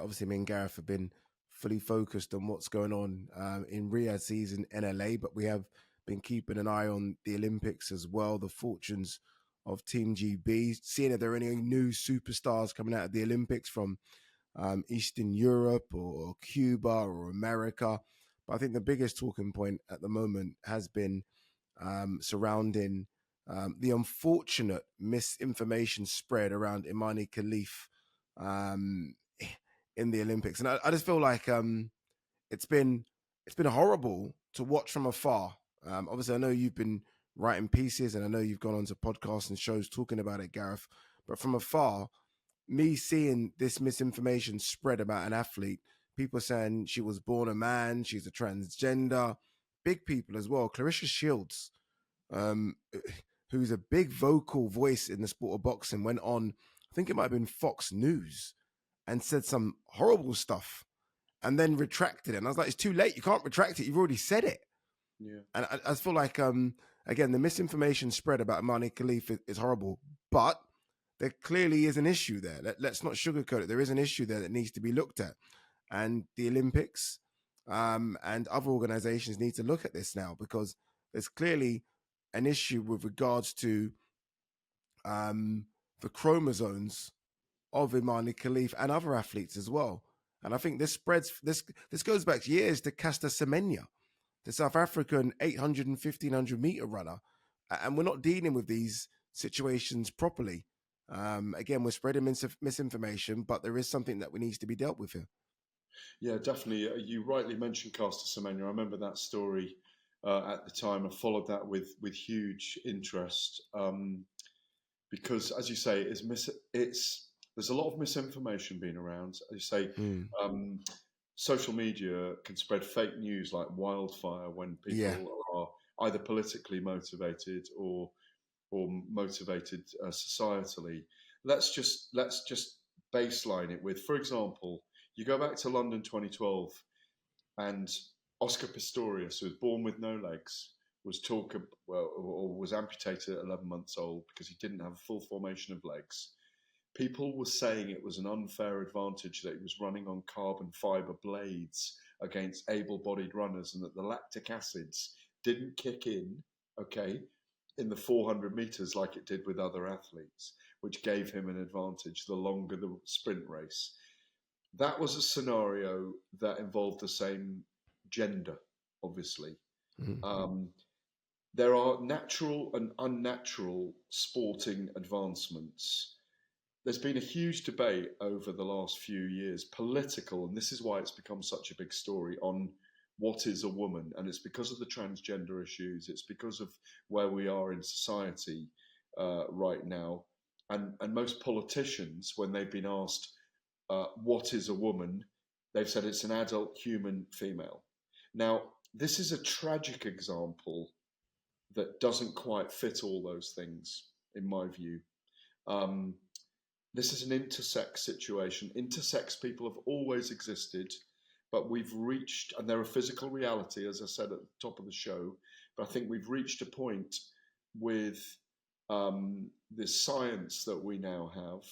obviously me and Gareth have been fully focused on what's going on in Riyadh season in LA, but we have been keeping an eye on the Olympics as well, the fortunes of Team GB, seeing if there are any new superstars coming out of the Olympics from Eastern Europe or Cuba or America. But I think the biggest talking point at the moment has been surrounding the unfortunate misinformation spread around Imane Khelif in the Olympics. And I just feel like it's been horrible to watch from afar. Obviously, I know you've been writing pieces and I know you've gone on to podcasts and shows talking about it, Gareth. But from afar, me seeing this misinformation spread about an athlete, people saying she was born a man, she's a transgender, big people as well. Clarissa Shields, who's a big vocal voice in the sport of boxing, went on, I think it might have been Fox News, and said some horrible stuff and then retracted it. And I was like, it's too late. You can't retract it. You've already said it. Yeah. And I feel like, again, the misinformation spread about Imane Khelif is horrible, but there clearly is an issue there. Let's not sugarcoat it. There is an issue there that needs to be looked at. And the Olympics and other organizations need to look at this now, because there's clearly an issue with regards to the chromosomes of Imane Khelif and other athletes as well. And I think this goes back years to Caster Semenya, the South African 800 and 1500 meter runner. And we're not dealing with these situations properly. Again, we're spreading misinformation, but there is something that needs to be dealt with here. Yeah, definitely. You rightly mentioned Caster Semenya. I remember that story at the time. I followed that with huge interest because, as you say, there's a lot of misinformation being around. As you say, social media can spread fake news like wildfire when people are either politically motivated or motivated societally. Let's just baseline it with, for example, you go back to London 2012, and Oscar Pistorius, who was born with no legs, was amputated at 11 months old because he didn't have a full formation of legs. People were saying it was an unfair advantage that he was running on carbon fibre blades against able-bodied runners, and that the lactic acids didn't kick in, in the 400 metres like it did with other athletes, which gave him an advantage the longer the sprint race. That was a scenario that involved the same gender, obviously. There are natural and unnatural sporting advancements. There's been a huge debate over the last few years, political, and this is why it's become such a big story, on what is a woman. And it's because of the transgender issues. It's because of where we are in society right now. And most politicians, when they've been asked, what is a woman, they've said it's an adult human female. Now, this is a tragic example that doesn't quite fit all those things, in my view. This is an intersex situation. Intersex people have always existed, but we've reached, and they're a physical reality, as I said at the top of the show, but I think we've reached a point with the science that we now have.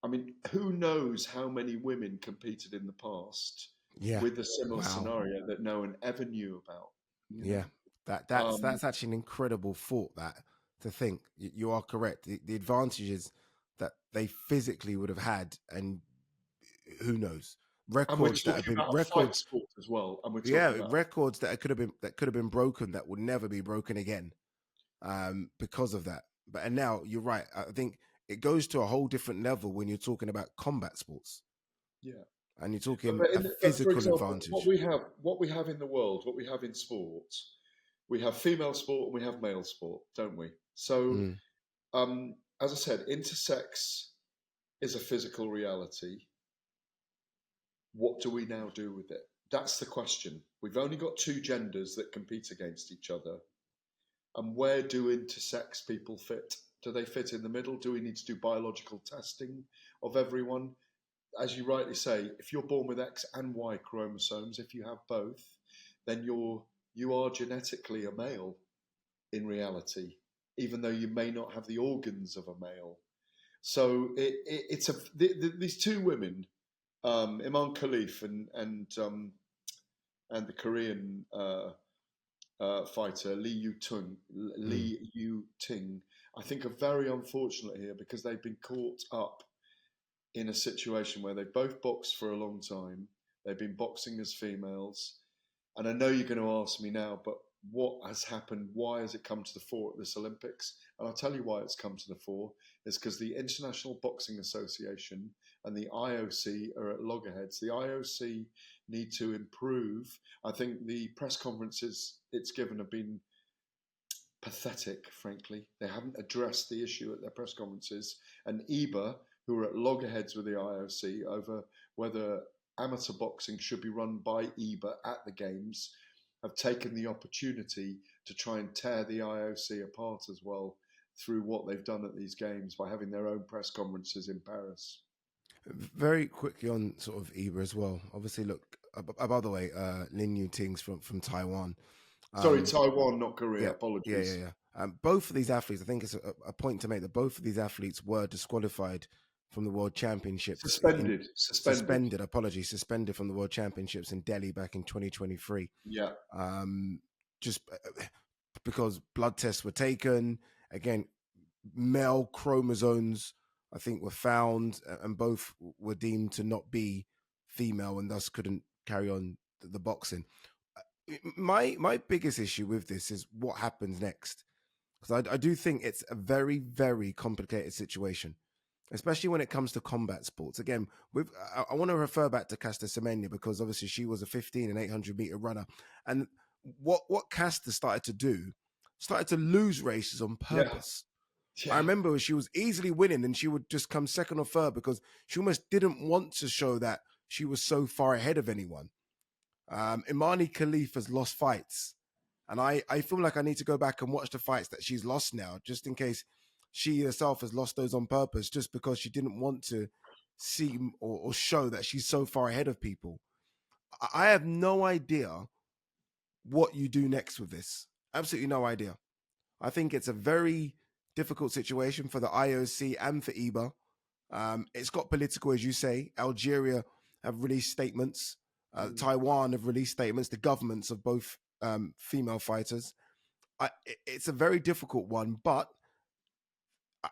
I mean, who knows how many women competed in the past with a similar scenario that no one ever knew about. You know? That's actually an incredible thought, that to think. You are correct. The advantages that they physically would have had, and who knows, records that have been records sport as well. And we're talking about records that could have been broken that will never be broken again because of that. And now you're right. I think it goes to a whole different level when you're talking about combat sports. Yeah. And you're talking a physical advantage. What we have in the world, what we have in sports, we have female sport and we have male sport, don't we? So, as I said, intersex is a physical reality. What do we now do with it? That's the question. We've only got two genders that compete against each other. And where do intersex people fit? Do they fit in the middle? Do we need to do biological testing of everyone? As you rightly say, if you're born with X and Y chromosomes, if you have both, then you are genetically a male in reality, even though you may not have the organs of a male. So these two women Imane Khelif and the Korean fighter Mm. Lee Yu-Ting, I think are very unfortunate here because they've been caught up in a situation where they've both boxed for a long time. They've been boxing as females. And I know you're going to ask me now, but what has happened? Why has it come to the fore at this Olympics? And I'll tell you why it's come to the fore. It's because the International Boxing Association and the IOC are at loggerheads. The IOC need to improve. I think the press conferences it's given have been pathetic, frankly. They haven't addressed the issue at their press conferences. And IBA, who are at loggerheads with the IOC over whether amateur boxing should be run by IBA at the Games, have taken the opportunity to try and tear the IOC apart as well through what they've done at these Games by having their own press conferences in Paris. Very quickly on sort of Eba as well. Obviously, look, by the way, Lin Yu-Ting's from Taiwan. Sorry, Taiwan, not Korea. Yeah, Apologies. yeah. Both of these athletes, I think it's a point to make that both of these athletes were disqualified from the World Championships. Suspended. Apologies, suspended from the World Championships in Delhi back in 2023. Yeah. Just because blood tests were taken. Again, male chromosomes, I think, were found, and both were deemed to not be female and thus couldn't carry on the boxing. My biggest issue with this is what happens next, because I do think it's a very, very complicated situation, especially when it comes to combat sports. Again, I want to refer back to Caster Semenya because obviously she was a 15 and 800 meter runner, and what Caster started to lose races on purpose. Yeah. I remember she was easily winning and she would just come second or third because she almost didn't want to show that she was so far ahead of anyone. Imane Khelif has lost fights, and I feel like I need to go back and watch the fights that she's lost now, just in case she herself has lost those on purpose, just because she didn't want to seem or show that she's so far ahead of people. I have no idea what you do next with this. Absolutely no idea. I think it's a very difficult situation for the IOC and for IBA. It's got political, as you say. Algeria have released statements. Taiwan have released statements. The governments of both female fighters. It's a very difficult one, but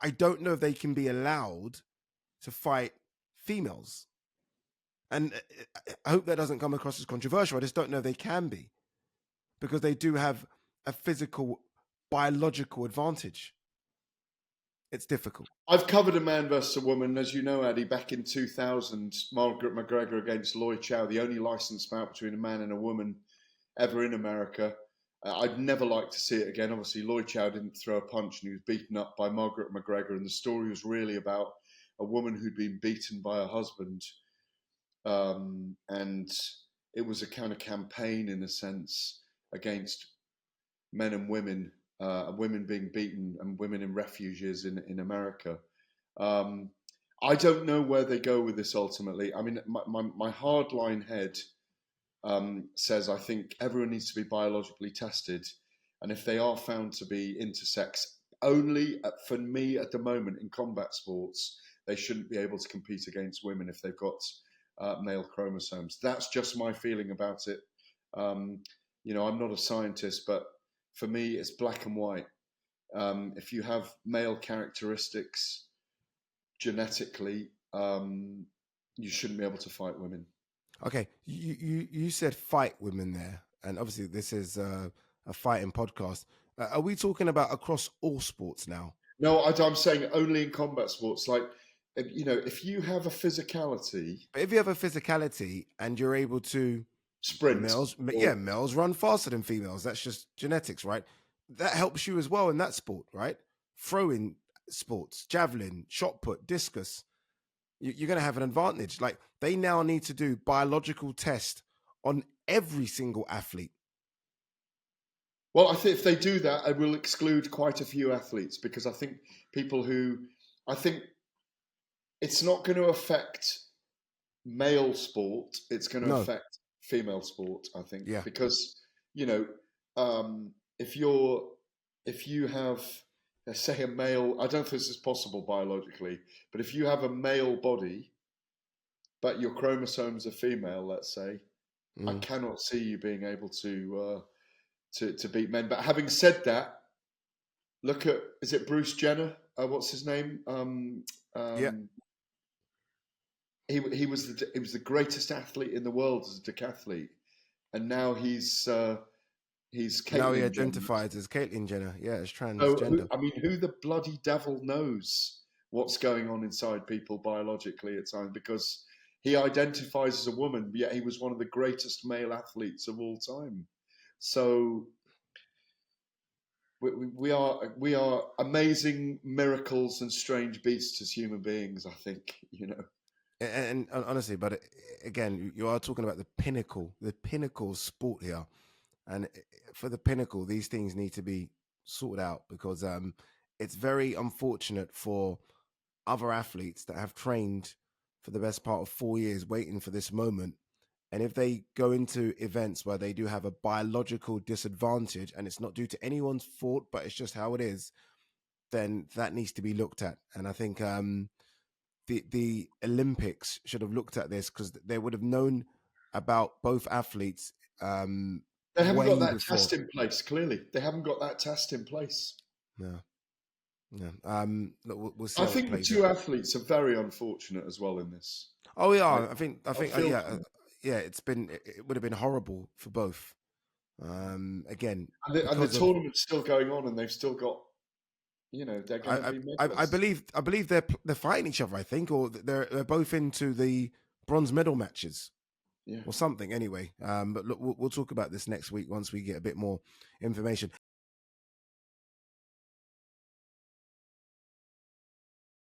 I don't know if they can be allowed to fight females. And I hope that doesn't come across as controversial. I just don't know if they can be, because they do have a physical, biological advantage. It's difficult. I've covered a man versus a woman, as you know, Ade, back in 2000, Margaret McGregor against Lloyd Chow, the only licensed bout between a man and a woman ever in America. I'd never like to see it again. Obviously, Lloyd Chow didn't throw a punch and he was beaten up by Margaret McGregor. And the story was really about a woman who'd been beaten by her husband. And it was a kind of campaign, in a sense, against men and women being beaten and women in refuges in America. I don't know where they go with this ultimately. I mean, my hardline head says I think everyone needs to be biologically tested. And if they are found to be intersex, only for me at the moment in combat sports, they shouldn't be able to compete against women if they've got male chromosomes. That's just my feeling about it. I'm not a scientist, but for me, it's black and white. If you have male characteristics genetically, you shouldn't be able to fight women. Okay, you said fight women there, and obviously this is a fighting podcast. Are we talking about across all sports now? No, I'm saying only in combat sports. Like, if you have a physicality, but if you have a physicality and you're able to sprint, males run faster than females. That's just genetics, right? That helps you as well in that sport, right? Throwing sports, javelin, shot put, discus. You're going to have an advantage. Like, they now need to do biological tests on every single athlete. Well, I think if they do that, I will exclude quite a few athletes, because I think I think it's not going to affect male sport. It's going to affect female sport, I think. Yeah. Because, if you have, let's say, a male, I don't know if this is possible biologically, but if you have a male body but your chromosomes are female, let's say, I Mm. cannot see you being able to beat men. But having said that, look at, is it Bruce Jenner? What's his name? Yeah. He was the greatest athlete in the world as a decathlete, and now he's Now he Caitlyn Jenner. identifies as Caitlyn Jenner. Yeah, as So transgender. who the bloody devil knows what's going on inside people biologically at times? Because he identifies as a woman, yet he was one of the greatest male athletes of all time. So we are amazing miracles and strange beasts as human beings. I think, you know. And honestly, but again, you are talking about the pinnacle sport here, and for the pinnacle, these things need to be sorted out because it's very unfortunate for other athletes that have trained for the best part of 4 years waiting for this moment. And if they go into events where they do have a biological disadvantage and it's not due to anyone's fault, but it's just how it is, then that needs to be looked at. And I think the Olympics should have looked at this because they would have known about both athletes They haven't got way that before. test in place. Clearly, they haven't got that test in place. Yeah, yeah. Look, we'll see I how it think the plays two out. athletes are very unfortunate as well in this. Oh I, yeah, I I think, feel yeah, for them. yeah. It would have been horrible for both. Again, And the because of tournament's still going on, and they've still got, they're going to be I medalists. believe they're fighting each other. I think, or they're both into the bronze medal matches Yeah. or something. Anyway, but look, we'll talk about this next week once we get a bit more information.